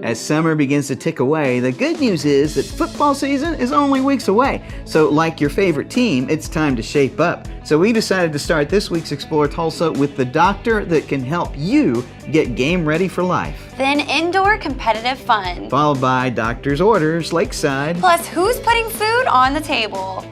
As summer begins to tick away, the good news is that football season is only weeks away. So like your favorite team, it's time to shape up. So we decided to start this week's Explore Tulsa with the doctor that can help you get game ready for life. Then indoor competitive fun. Followed by doctor's orders, lakeside. Plus who's putting food on the table.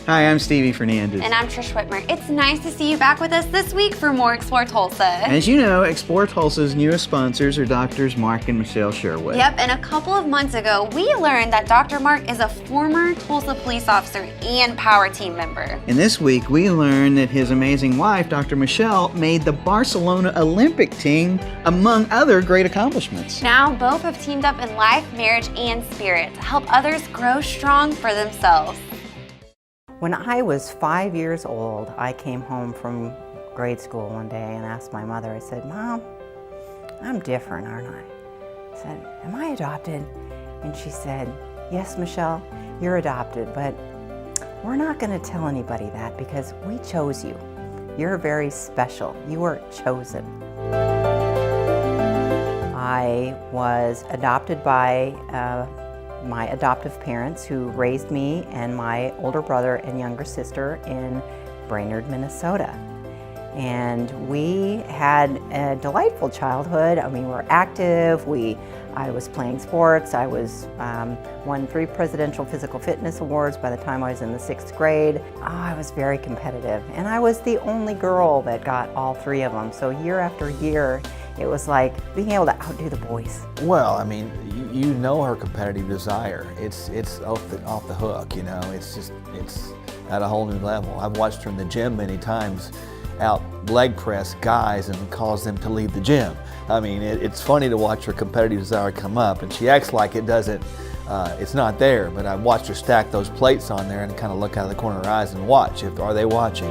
Hi, I'm Stevie Fernandez. And I'm Trish Whitmer. It's nice to see you back with us this week for more Explore Tulsa. As you know, Explore Tulsa's newest sponsors are Doctors Mark and Michele Sherwood. Yep, and a couple of months ago, we learned that Dr. Mark is a former Tulsa police officer and power team member. And this week, we learned that his amazing wife, Dr. Michele, made the Barcelona Olympic team, among other great accomplishments. Now, both have teamed up in life, marriage, and spirit to help others grow strong for themselves. When I was 5 years old, I came home from grade school one day and asked my mother, I said, "Mom, I'm different, aren't I?" I said, "Am I adopted?" And she said, "Yes, Michele, you're adopted, but we're not going to tell anybody that because we chose you. You're very special. You were chosen." I was adopted by my adoptive parents who raised me and my older brother and younger sister in Brainerd, Minnesota. And we had a delightful childhood. I mean, we were active. I was playing sports. I won 3 presidential physical fitness awards by the time I was in the 6th grade. I was very competitive. And I was the only girl that got all 3 of them. So year after year, it was like being able to outdo the boys. Well, I mean, you know her competitive desire. It's off the hook, you know. It's at a whole new level. I've watched her in the gym many times out leg press guys and cause them to leave the gym. I mean, it's funny to watch her competitive desire come up, and she acts like it doesn't. It's not there, but I've watched her stack those plates on there and kind of look out of the corner of her eyes and watch. Are they watching?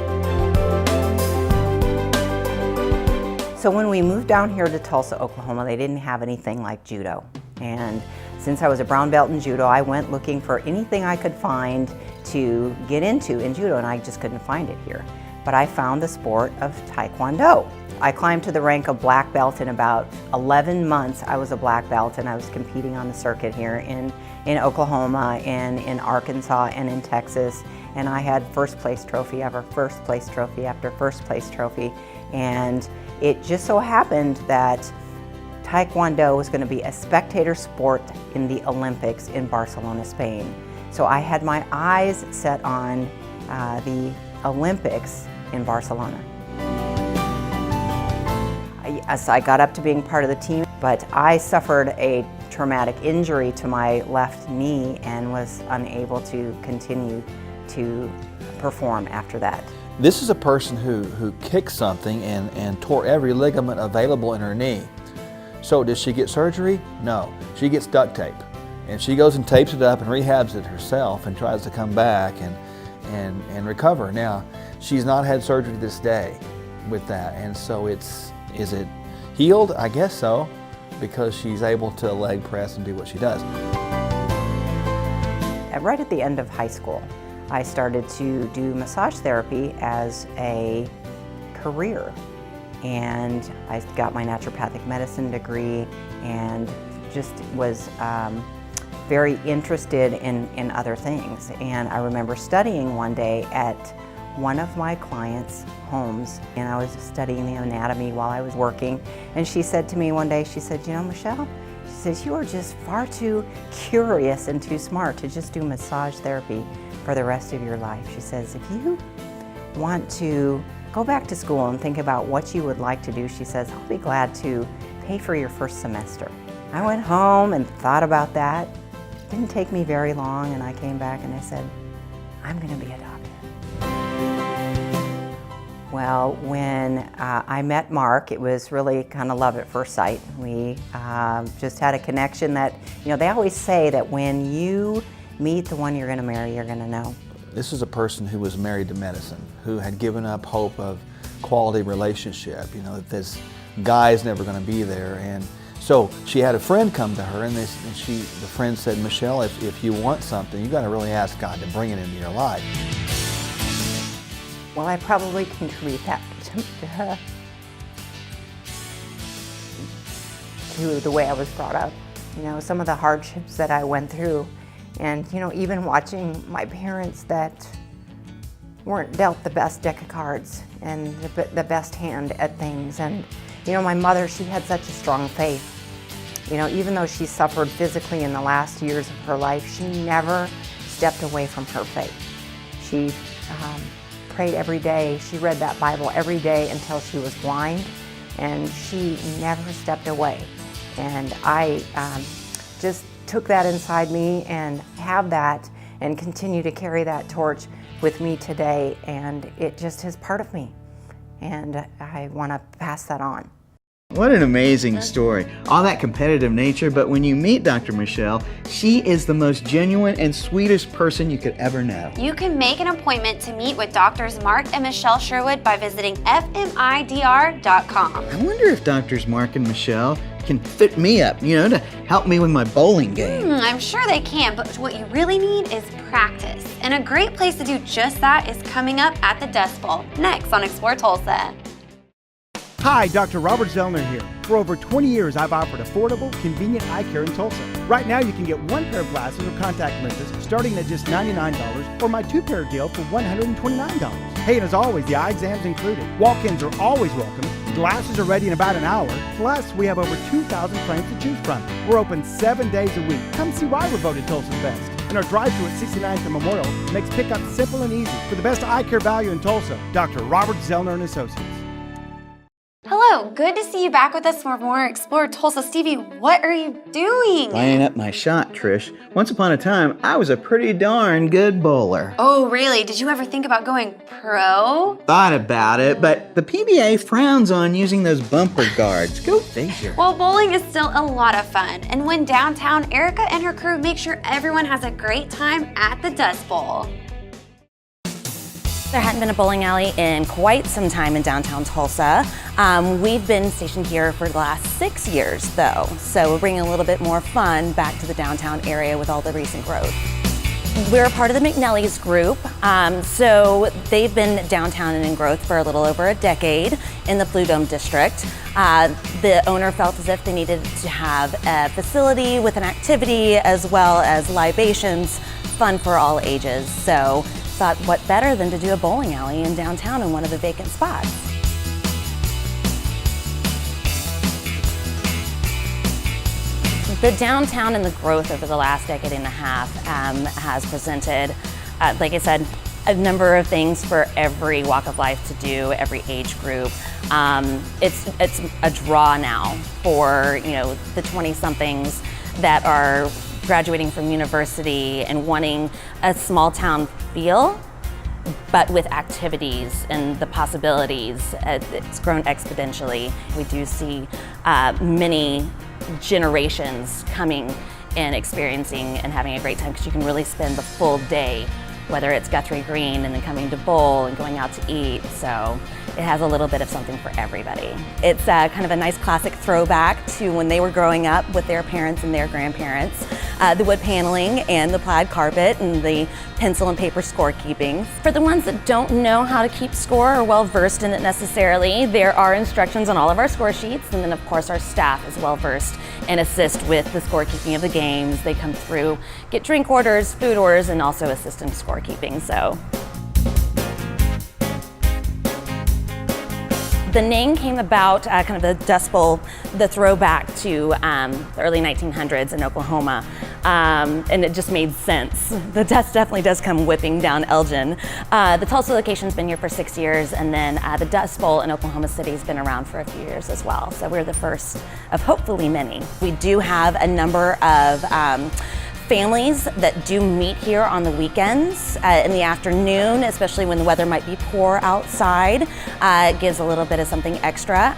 So when we moved down here to Tulsa, Oklahoma, they didn't have anything like judo. And since I was a brown belt in judo, I went looking for anything I could find to get into in judo, and I just couldn't find it here. But I found the sport of Taekwondo. I climbed to the rank of black belt in about 11 months. I was a black belt, and I was competing on the circuit here in Oklahoma and in Arkansas and in Texas. And I had first place trophy after first place trophy after first place trophy. And it just so happened that Taekwondo was going to be a spectator sport in the Olympics in Barcelona, Spain. So I had my eyes set on the Olympics in Barcelona. I got up to being part of the team, but I suffered a traumatic injury to my left knee and was unable to continue to perform after that. This is a person who kicked something and tore every ligament available in her knee. So does she get surgery? No. She gets duct tape. And she goes and tapes it up and rehabs it herself and tries to come back and recover. Now, she's not had surgery to this day with that. And so is it healed? I guess so, because she's able to leg press and do what she does. Right at the end of high school, I started to do massage therapy as a career. And I got my naturopathic medicine degree and just was very interested in other things. And I remember studying one day at one of my clients' homes, and I was studying the anatomy while I was working. And she said to me one day, she said, "You know, Michele," she says, "you are just far too curious and too smart to just do massage therapy for the rest of your life." She says, "If you want to go back to school and think about what you would like to do," she says, "I'll be glad to pay for your first semester." I went home and thought about that. It didn't take me very long, and I came back and I said, "I'm going to be adopted." Well, when I met Mark, it was really kind of love at first sight. We just had a connection that, you know, they always say that when you meet the one you're going to marry, you're going to know. This is a person who was married to medicine, who had given up hope of quality relationship, you know, that this guy's never going to be there. And So she had a friend come to her, and the friend said, Michele, if you want something, you got to really ask God to bring it into your life. Well, I probably contribute that to the way I was brought up. You know, some of the hardships that I went through, and you know, even watching my parents that weren't dealt the best deck of cards and the best hand at things. And you know, my mother, she had such a strong faith. You know, even though she suffered physically in the last years of her life, she never stepped away from her faith. She prayed every day. She read that Bible every day until she was blind, and she never stepped away. And I just took that inside me and have that and continue to carry that torch with me today, and it just is part of me, and I want to pass that on. What an amazing story. All that competitive nature, but when you meet Dr. Michele, she is the most genuine and sweetest person you could ever know. You can make an appointment to meet with Doctors Mark and Michele Sherwood by visiting fmidr.com. I wonder if Doctors Mark and Michele can fit me up, you know, to help me with my bowling game. I'm sure they can, but what you really need is practice. And a great place to do just that is coming up at the Dust Bowl, next on Explore Tulsa. Hi, Dr. Robert Zellner here. For over 20 years, I've offered affordable, convenient eye care in Tulsa. Right now, you can get one pair of glasses or contact lenses starting at just $99, or my two-pair deal for $129. Hey, and as always, the eye exam's included. Walk-ins are always welcome. Glasses are ready in about an hour. Plus, we have over 2,000 frames to choose from. We're open 7 days a week. Come see why we're voted Tulsa's best. And our drive-thru at 69th and Memorial makes pickup simple and easy. For the best eye care value in Tulsa, Dr. Robert Zellner and Associates. Hello, good to see you back with us for more Explore Tulsa. Stevie, what are you doing? Laying up my shot, Trish. Once upon a time, I was a pretty darn good bowler. Oh, really? Did you ever think about going pro? Thought about it, but the PBA frowns on using those bumper guards. Go figure. Well, bowling is still a lot of fun. And when downtown, Erica and her crew make sure everyone has a great time at the Dust Bowl. There hadn't been a bowling alley in quite some time in downtown Tulsa. We've been stationed here for the last 6 years though, so we're bringing a little bit more fun back to the downtown area with all the recent growth. We're a part of the McNelly's group, so they've been downtown and in growth for a little over a decade in the Blue Dome district. The owner felt as if they needed to have a facility with an activity as well as libations, fun for all ages. So thought what better than to do a bowling alley in downtown in one of the vacant spots. The downtown and the growth over the last decade and a half has presented, like I said, a number of things for every walk of life to do, every age group. It's a draw now for, you know, the 20-somethings that are graduating from university and wanting a small town feel, but with activities and the possibilities. It's grown exponentially. We do see many generations coming and experiencing and having a great time, because you can really spend the full day, whether it's Guthrie Green and then coming to bowl and going out to eat. So it has a little bit of something for everybody. It's kind of a nice classic throwback to when they were growing up with their parents and their grandparents. The wood paneling and the plaid carpet and the pencil and paper scorekeeping. For the ones that don't know how to keep score or well versed in it necessarily, there are instructions on all of our score sheets, and then of course our staff is well versed and assist with the scorekeeping of the games. They come through, get drink orders, food orders, and also assist in scorekeeping. So the name came about kind of the Dust Bowl, the throwback to the early 1900s in Oklahoma, and it just made sense. The dust definitely does come whipping down Elgin. The Tulsa location's been here for 6 years, and then the Dust Bowl in Oklahoma City has been around for a few years as well. So we're the first of hopefully many. We do have a number of families that do meet here on the weekends in the afternoon, especially when the weather might be poor outside. It gives a little bit of something extra.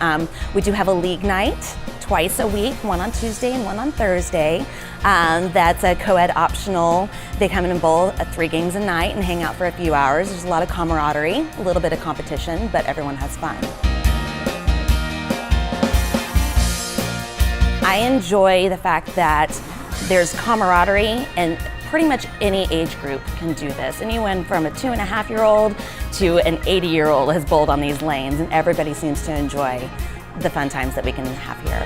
We do have a league night twice a week, one on Tuesday and one on Thursday. That's a co-ed optional. They come in and bowl 3 games a night and hang out for a few hours. There's a lot of camaraderie, a little bit of competition, but everyone has fun. I enjoy the fact that there's camaraderie, and pretty much any age group can do this. Anyone from a 2.5-year-old to an 80-year-old has bowled on these lanes, and everybody seems to enjoy the fun times that we can have here.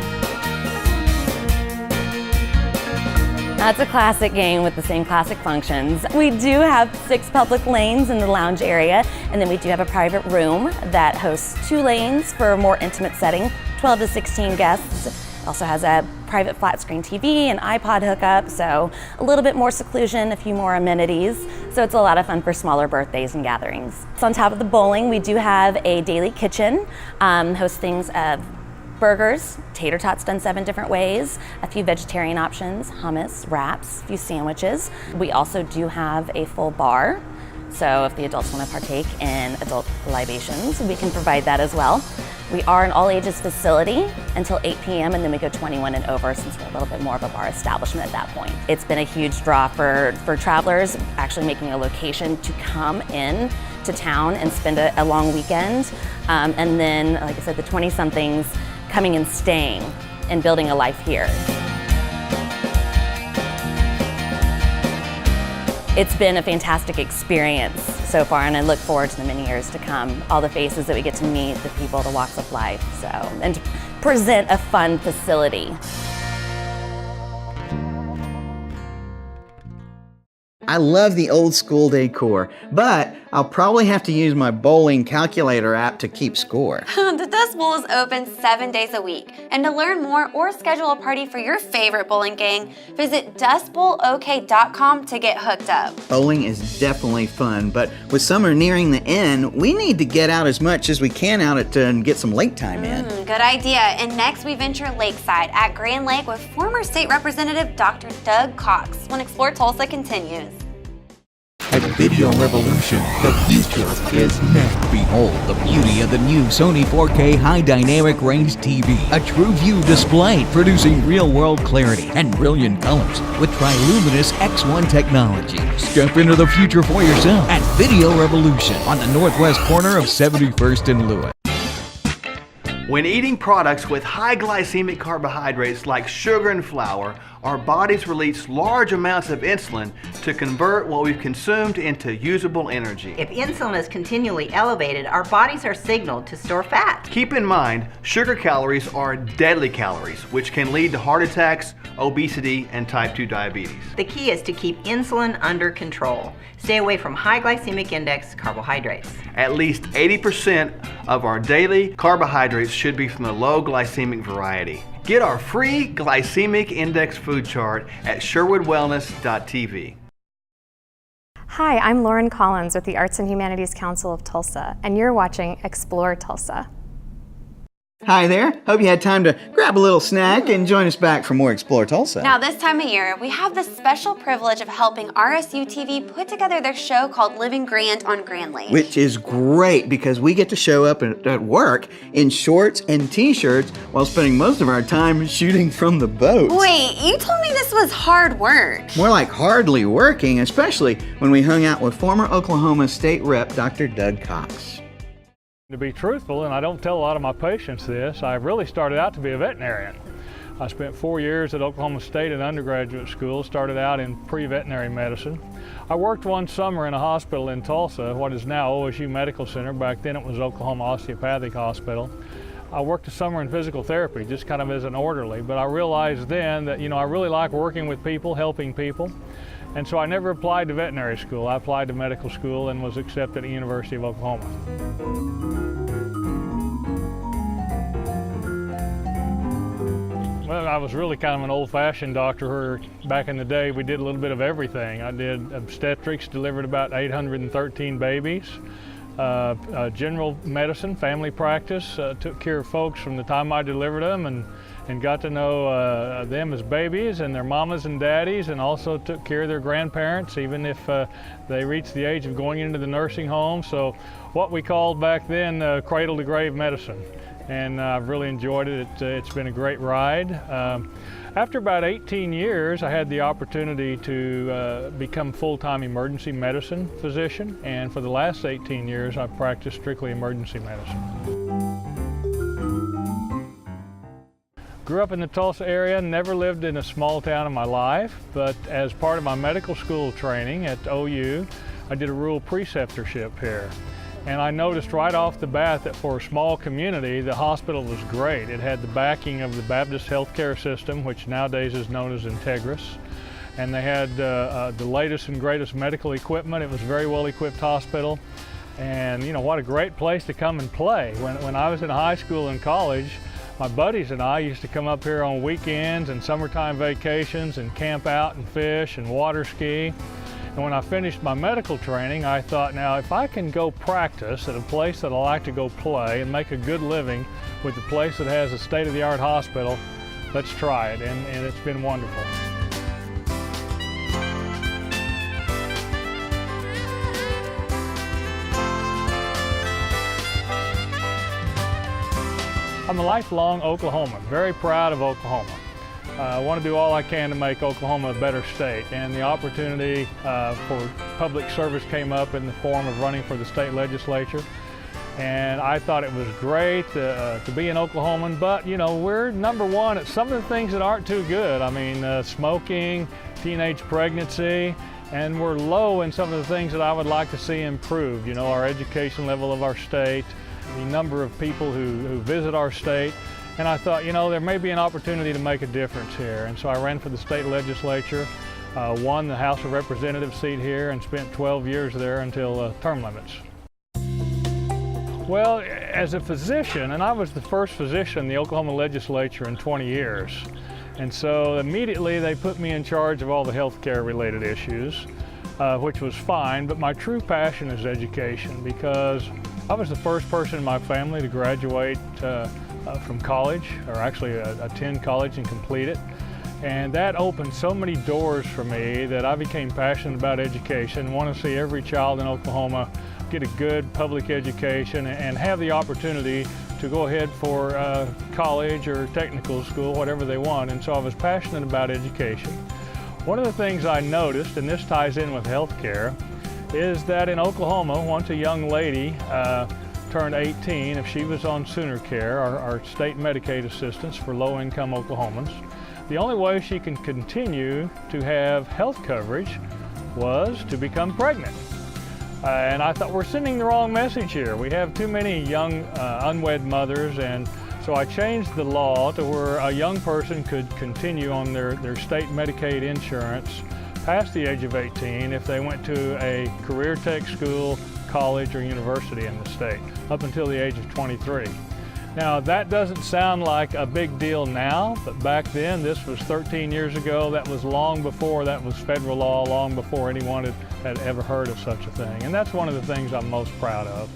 That's a classic game with the same classic functions. We do have 6 public lanes in the lounge area, and then we do have a private room that hosts 2 lanes for a more intimate setting, 12 to 16 guests. Also has a private flat screen TV and iPod hookup, so a little bit more seclusion, a few more amenities. So it's a lot of fun for smaller birthdays and gatherings. So on top of the bowling, we do have a daily kitchen, hosts things of burgers, tater tots done 7 different ways, a few vegetarian options, hummus, wraps, a few sandwiches. We also do have a full bar, so if the adults want to partake in adult libations, we can provide that as well. We are an all-ages facility until 8 p.m. and then we go 21 and over since we're a little bit more of a bar establishment at that point. It's been a huge draw for travelers, actually making a location to come in to town and spend a long weekend. And then, like I said, the 20-somethings coming and staying and building a life here. It's been a fantastic experience so far, and I look forward to the many years to come. All the faces that we get to meet, the people, the walks of life, and to present a fun facility. I love the old school decor, but I'll probably have to use my bowling calculator app to keep score. The Dust Bowl is open 7 days a week. And to learn more or schedule a party for your favorite bowling gang, visit dustbowlok.com to get hooked up. Bowling is definitely fun, but with summer nearing the end, we need to get out as much as we can out and get some lake time in. Good idea. And next we venture lakeside at Grand Lake with former State Representative Dr. Doug Cox when Explore Tulsa continues. At Video Revolution, the future is now. Behold the beauty of the new Sony 4K High Dynamic Range TV. A true view display producing real-world clarity and brilliant colors with Triluminous X1 technology. Step into the future for yourself at Video Revolution on the northwest corner of 71st and Lewis. When eating products with high glycemic carbohydrates like sugar and flour, our bodies release large amounts of insulin to convert what we've consumed into usable energy. If insulin is continually elevated, our bodies are signaled to store fat. Keep in mind, sugar calories are deadly calories, which can lead to heart attacks, obesity, and type 2 diabetes. The key is to keep insulin under control. Stay away from high glycemic index carbohydrates. At least 80% of our daily carbohydrates should be from the low glycemic variety. Get our free glycemic index food chart at sherwoodwellness.tv. Hi, I'm Lauren Collins with the Arts and Humanities Council of Tulsa, and you're watching Explore Tulsa. Hi there. Hope you had time to grab a little snack and join us back for more Explore Tulsa. Now this time of year, we have the special privilege of helping RSU TV put together their show called Living Grand on Grand Lake. Which is great because we get to show up at work in shorts and t-shirts while spending most of our time shooting from the boat. Wait, you told me this was hard work. More like hardly working, especially when we hung out with former Oklahoma State Rep Dr. Doug Cox. To be truthful, and I don't tell a lot of my patients this, I really started out to be a veterinarian. I spent 4 years at Oklahoma State at undergraduate school, started out in pre-veterinary medicine. I worked one summer in a hospital in Tulsa, what is now OSU Medical Center. Back then it was Oklahoma Osteopathic Hospital. I worked a summer in physical therapy, just kind of as an orderly, but I realized then that, I really like working with people, helping people. And so I never applied to veterinary school. I applied to medical school and was accepted at the University of Oklahoma. Well, I was really kind of an old-fashioned doctor where back in the day we did a little bit of everything. I did obstetrics, delivered about 813 babies. General medicine, family practice, took care of folks from the time I delivered them and got to know them as babies and their mamas and daddies, and also took care of their grandparents even if they reached the age of going into the nursing home. So what we called back then cradle to grave medicine. And I've really enjoyed it. It's been a great ride. After about 18 years, I had the opportunity to become full-time emergency medicine physician, and for the last 18 years, I've practiced strictly emergency medicine. Grew up in the Tulsa area, never lived in a small town in my life, but as part of my medical school training at OU, I did a rural preceptorship here. And I noticed right off the bat that for a small community, the hospital was great. It had the backing of the Baptist healthcare system, which nowadays is known as Integris. And they had the latest and greatest medical equipment. It was a very well-equipped hospital. And you know, what a great place to come and play. When I was in high school and college, my buddies and I used to come up here on weekends and summertime vacations and camp out and fish and water ski. And when I finished my medical training, I thought, now if I can go practice at a place that I like to go play and make a good living with a place that has a state-of-the-art hospital, let's try it, and it's been wonderful. I'm a lifelong Oklahoman, very proud of Oklahoma. I want to do all I can to make Oklahoma a better state, and the opportunity for public service came up in the form of running for the state legislature. And I thought it was great to be an Oklahoman, but you know, we're number one at some of the things that aren't too good. I mean, smoking, teenage pregnancy, and we're low in some of the things that I would like to see improved. You know, our education level of our state, the number of people who visit our state, and I thought, you know, there may be an opportunity to make a difference here. And so I ran for the state legislature, won the House of Representatives seat here, and spent 12 years there until term limits. Well, as a physician, and I was the first physician in the Oklahoma legislature in 20 years, and so immediately they put me in charge of all the healthcare related issues, which was fine, but my true passion is education, because I was the first person in my family to graduate from college, or actually attend college and complete it. And that opened so many doors for me that I became passionate about education, want to see every child in Oklahoma get a good public education and have the opportunity to go ahead for college or technical school, whatever they want. And so I was passionate about education. One of the things I noticed, and this ties in with healthcare, is that in Oklahoma, once a young lady turned 18, if she was on Sooner Care, our state Medicaid assistance for low-income Oklahomans, the only way she can continue to have health coverage was to become pregnant. And I thought, we're sending the wrong message here. We have too many young unwed mothers, and so I changed the law to where a young person could continue on their state Medicaid insurance past the age of 18 if they went to a career tech school, college, or university in the state, up until the age of 23. Now, that doesn't sound like a big deal now, but back then, this was 13 years ago, that was long before that was federal law, long before anyone had ever heard of such a thing. And that's one of the things I'm most proud of.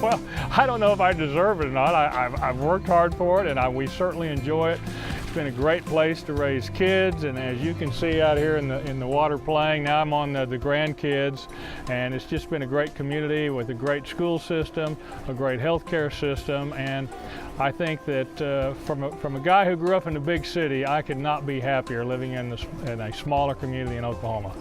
Well, I don't know if I deserve it or not. I've worked hard for it, and we certainly enjoy it. It's been a great place to raise kids, and as you can see out here in the water playing, now I'm on the grandkids, and it's just been a great community with a great school system, a great healthcare system, and I think that from a guy who grew up in a big city, I could not be happier living in a smaller community in Oklahoma.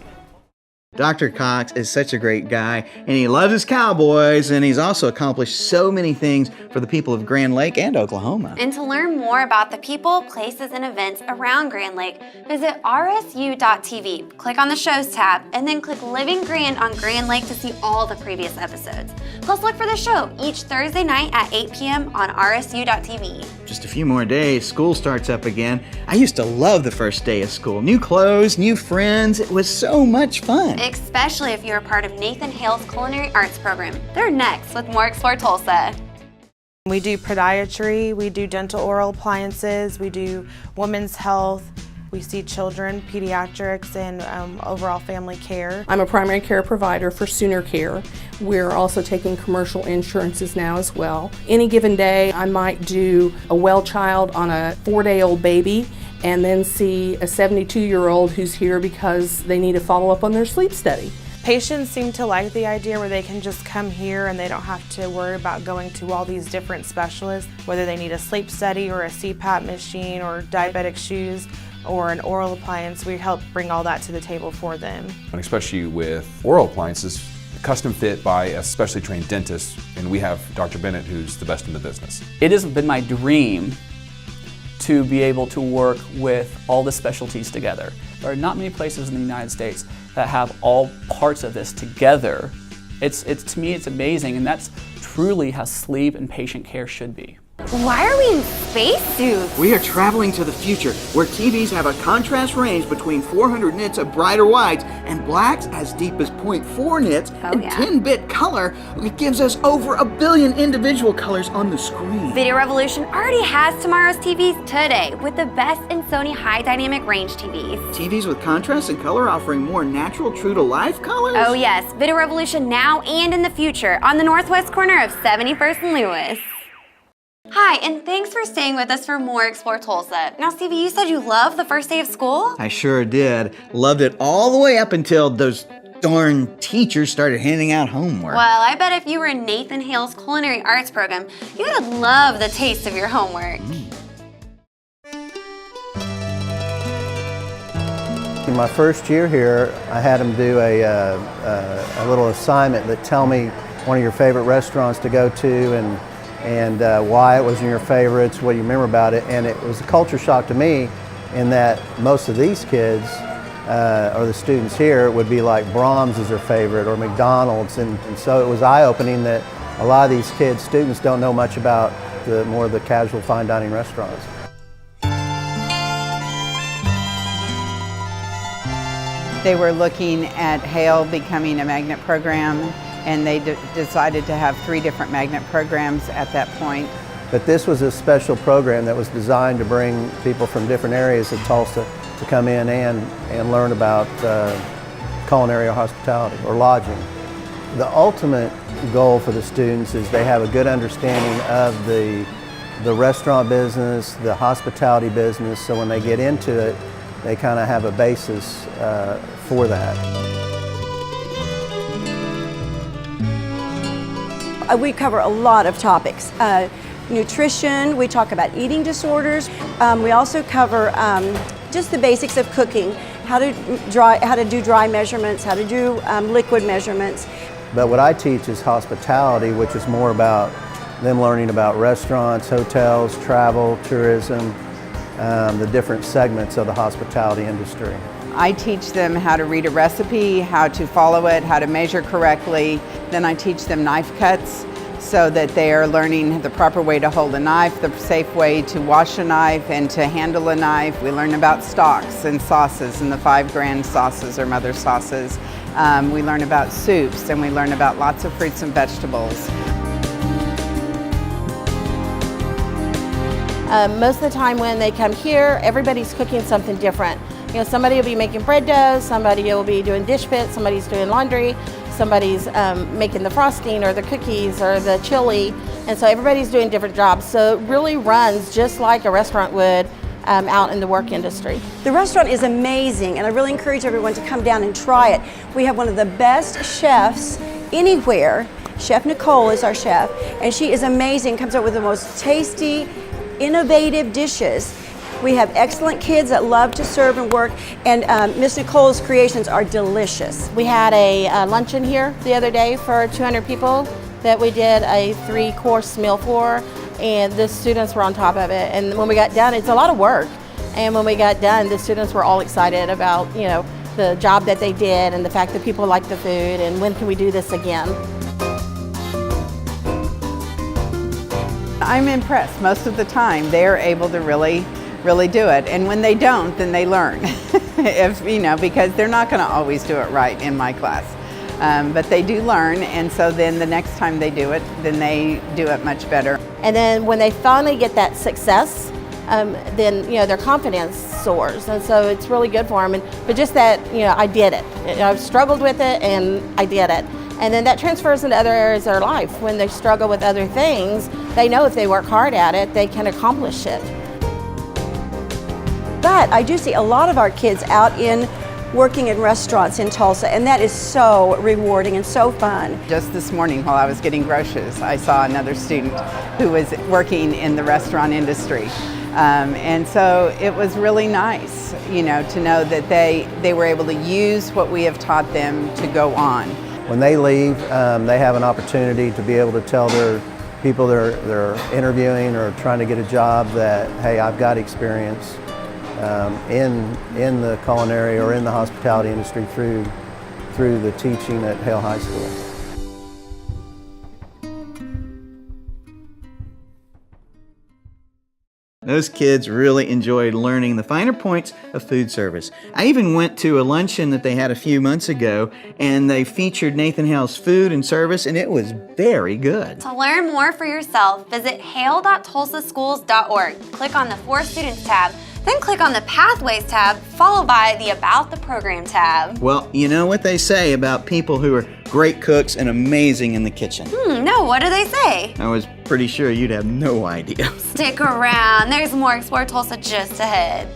Dr. Cox is such a great guy, and he loves his Cowboys, and he's also accomplished so many things for the people of Grand Lake and Oklahoma. And to learn more about the people, places, and events around Grand Lake, visit rsu.tv, click on the Shows tab, and then click Living Grand on Grand Lake to see all the previous episodes. Plus, look for the show each Thursday night at 8 p.m. on rsu.tv. Just a few more days, school starts up again. I used to love the first day of school. New clothes, new friends. It was so much fun. Especially if you're a part of Nathan Hale's Culinary Arts program. They're next with more Explore Tulsa. We do podiatry, we do dental oral appliances, we do women's health, we see children, pediatrics, and overall family care. I'm a primary care provider for Sooner Care. We're also taking commercial insurances now as well. Any given day, I might do a well child on a 4-day-old baby, and then see a 72-year-old who's here because they need to follow up on their sleep study. Patients seem to like the idea where they can just come here and they don't have to worry about going to all these different specialists, whether they need a sleep study or a CPAP machine or diabetic shoes or an oral appliance. We help bring all that to the table for them. And especially with oral appliances, custom fit by a specially trained dentist, and we have Dr. Bennett, who's the best in the business. It has been my dream to be able to work with all the specialties together. There are not many places in the United States that have all parts of this together. To me, it's amazing, and that's truly how sleep and patient care should be. Why are we in spacesuits? We are traveling to the future, where TVs have a contrast range between 400 nits of brighter whites and blacks as deep as 0.4 nits and 10-bit color. It gives us over 1 billion individual colors on the screen. Video Revolution already has tomorrow's TVs today with the best in Sony high dynamic range TVs. TVs with contrast and color offering more natural, true-to-life colors? Oh yes, Video Revolution now and in the future on the northwest corner of 71st and Lewis. Hi, and thanks for staying with us for more Explore Tulsa. Now, Stevie, you said you loved the first day of school? I sure did. Loved it all the way up until those darn teachers started handing out homework. Well, I bet if you were in Nathan Hale's Culinary Arts program, you would love the taste of your homework. In my first year here, I had them do a little assignment that tell me one of your favorite restaurants to go to and why it was in your favorites, what you remember about it. And it was a culture shock to me in that most of these kids, or the students here, would be like Brahms is their favorite or McDonald's. And so it was eye-opening that a lot of these kids, students, don't know much about more of the casual fine dining restaurants. They were looking at Hale becoming a magnet program, and they decided to have 3 different magnet programs at that point. But this was a special program that was designed to bring people from different areas of Tulsa to come in and learn about culinary or hospitality or lodging. The ultimate goal for the students is they have a good understanding of the restaurant business, the hospitality business, so when they get into it, they kind of have a basis for that. We cover a lot of topics. Nutrition, we talk about eating disorders. We also cover just the basics of cooking, how to do dry measurements, how to do liquid measurements. But what I teach is hospitality, which is more about them learning about restaurants, hotels, travel, tourism, the different segments of the hospitality industry. I teach them how to read a recipe, how to follow it, how to measure correctly. Then I teach them knife cuts so that they are learning the proper way to hold a knife, the safe way to wash a knife and to handle a knife. We learn about stocks and sauces and the 5 grand sauces or mother sauces. We learn about soups, and we learn about lots of fruits and vegetables. Most of the time when they come here, everybody's cooking something different. You know, somebody will be making bread dough, somebody will be doing dish pits, somebody's doing laundry, somebody's making the frosting or the cookies or the chili, and so everybody's doing different jobs. So it really runs just like a restaurant would out in the work industry. The restaurant is amazing, and I really encourage everyone to come down and try it. We have one of the best chefs anywhere. Chef Nicole is our chef, and she is amazing, comes up with the most tasty, innovative dishes. We have excellent kids that love to serve and work, and Miss Nicole's creations are delicious. We had a luncheon here the other day for 200 people that we did a 3-course meal for, and the students were on top of it. And when we got done, it's a lot of work, and when we got done, the students were all excited about, you know, the job that they did and the fact that people like the food and when can we do this again. I'm impressed. Most of the time they're able to really do it, and when they don't, then they learn. Because they're not going to always do it right in my class, but they do learn, and so then the next time they do it, then they do it much better. And then when they finally get that success, then their confidence soars, and so it's really good for them. But just that I did it. I've struggled with it, and I did it. And then that transfers into other areas of their life. When they struggle with other things, they know if they work hard at it, they can accomplish it. But I do see a lot of our kids out working in restaurants in Tulsa, and that is so rewarding and so fun. Just this morning while I was getting groceries, I saw another student who was working in the restaurant industry. And so it was really nice, to know that they were able to use what we have taught them to go on. when they leave, they have an opportunity to be able to tell their people they're interviewing or trying to get a job that, hey, I've got experience in the culinary or in the hospitality industry through the teaching at Hale High School. Those kids really enjoyed learning the finer points of food service. I even went to a luncheon that they had a few months ago, and they featured Nathan Hale's food and service, and it was very good. To learn more for yourself, visit hale.tulsaschools.org. Click on the For Students tab, then click on the Pathways tab, followed by the About the Program tab. Well, you know what they say about people who are great cooks and amazing in the kitchen. No, what do they say? I was pretty sure you'd have no idea. Stick around, there's more Explore Tulsa just ahead.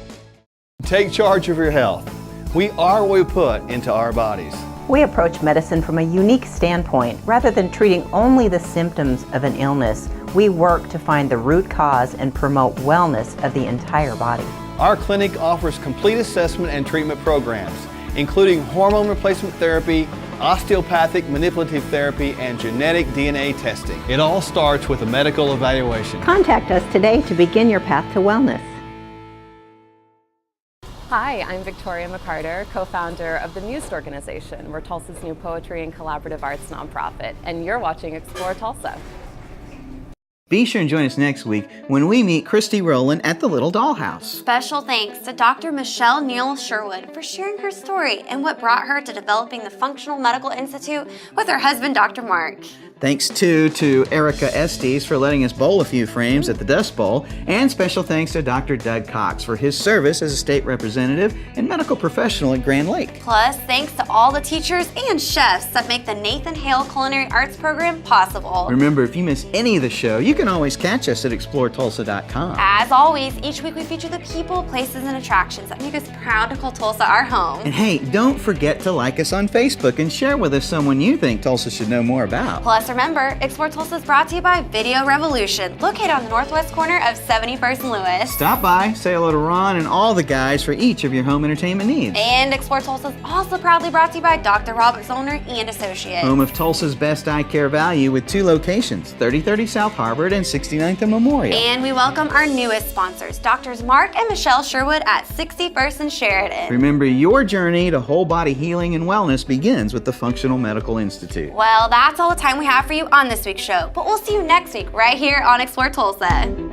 Take charge of your health. We are what we put into our bodies. We approach medicine from a unique standpoint. Rather than treating only the symptoms of an illness, we work to find the root cause and promote wellness of the entire body. Our clinic offers complete assessment and treatment programs, including hormone replacement therapy, osteopathic manipulative therapy, and genetic DNA testing. It all starts with a medical evaluation. Contact us today to begin your path to wellness. Hi, I'm Victoria McCarter, co-founder of the Muse organization. We're Tulsa's new poetry and collaborative arts nonprofit, and you're watching Explore Tulsa. Be sure and join us next week when we meet Christy Rowland at the Little Dollhouse. Special thanks to Dr. Michele Sherwood for sharing her story and what brought her to developing the Functional Medical Institute with her husband, Dr. Mark. Thanks too to Erica Estes for letting us bowl a few frames at the Dust Bowl, and special thanks to Dr. Doug Cox for his service as a state representative and medical professional at Grand Lake. Plus, thanks to all the teachers and chefs that make the Nathan Hale Culinary Arts Program possible. Remember, if you miss any of the show, you can always catch us at exploretulsa.com. As always, each week we feature the people, places, and attractions that make us proud to call Tulsa our home. And hey, don't forget to like us on Facebook and share with us someone you think Tulsa should know more about. Plus, remember, Explore Tulsa is brought to you by Video Revolution, located on the northwest corner of 71st and Lewis. Stop by, say hello to Ron and all the guys for each of your home entertainment needs. And Explore Tulsa is also proudly brought to you by Dr. Robert Zollner and Associates. Home of Tulsa's best eye care value with 2 locations, 3030 South Harvard and 69th and Memorial. And we welcome our newest sponsors, Drs. Mark and Michele Sherwood at 61st and Sheridan. Remember, your journey to whole body healing and wellness begins with the Functional Medical Institute. Well, that's all the time we have for you on this week's show, but we'll see you next week right here on Explore Tulsa.